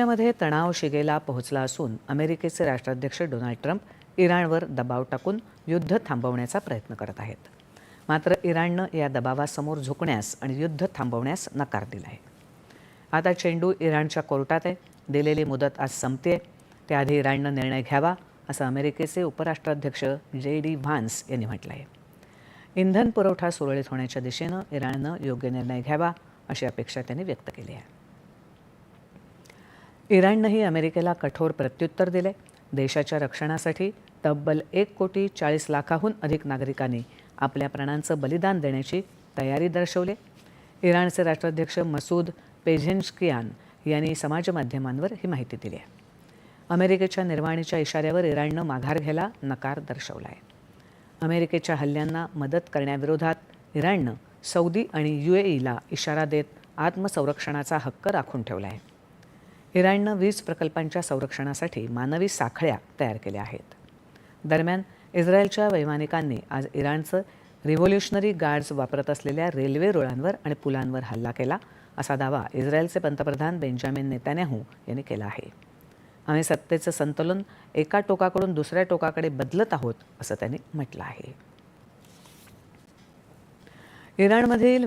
मध्ये तणाव शिगेला पोहोचला असून अमेरिकेचे राष्ट्राध्यक्ष डोनाल्ड ट्रम्प इराणवर दबाव टाकून युद्ध थांबवण्याचा प्रयत्न करत आहेत. मात्र इराणनं या दबावासमोर झुकण्यास आणि युद्ध थांबवण्यास नकार दिला आहे. आता चेंडू इराणच्या कोर्टात आहे. दिलेली मुदत आज संपते. त्याआधी इराणनं निर्णय घ्यावा असं अमेरिकेचे उपराष्ट्राध्यक्ष JD व्हान्स यांनी म्हटलं आहे. इंधन पुरवठा सुरळीत होण्याच्या दिशेनं इराणनं योग्य निर्णय घ्यावा अशी अपेक्षा त्यांनी व्यक्त केली आहे. इराणनंही अमेरिकेला कठोर प्रत्युत्तर दिले. देशाच्या रक्षणासाठी तब्बल 1,40,00,000 अधिक नागरिकांनी आपल्या प्राणांचं बलिदान देण्याची तयारी दर्शवली. इराणचे राष्ट्राध्यक्ष मसूद पेझेशकियान यांनी समाजमाध्यमांवर ही माहिती दिली आहे. अमेरिकेच्या निर्वाणीच्या इशाऱ्यावर इराणनं माघार घ्यायला नकार दर्शवला आहे. अमेरिकेच्या हल्ल्यांना मदत करण्याविरोधात इराणनं सौदी आणि UAEला इशारा देत आत्मसंरक्षणाचा हक्क राखून ठेवला आहे. इराणनं वीज प्रकल्पांच्या संरक्षणासाठी मानवी साखळ्या तयार केल्या आहेत. दरम्यान इस्रायलच्या वैमानिकांनी आज इराणचं रिव्होल्युशनरी गार्ड्स वापरत असलेल्या रेल्वे रुळांवर आणि पुलांवर हल्ला केला असा दावा इस्रायलचे पंतप्रधान बेंजामिन नेतान्याहू यांनी केला आहे. आम्ही सत्तेचं संतुलन एका टोकाकडून दुसऱ्या टोकाकडे बदलत आहोत असं त्यांनी म्हटलं आहे. इराणमधील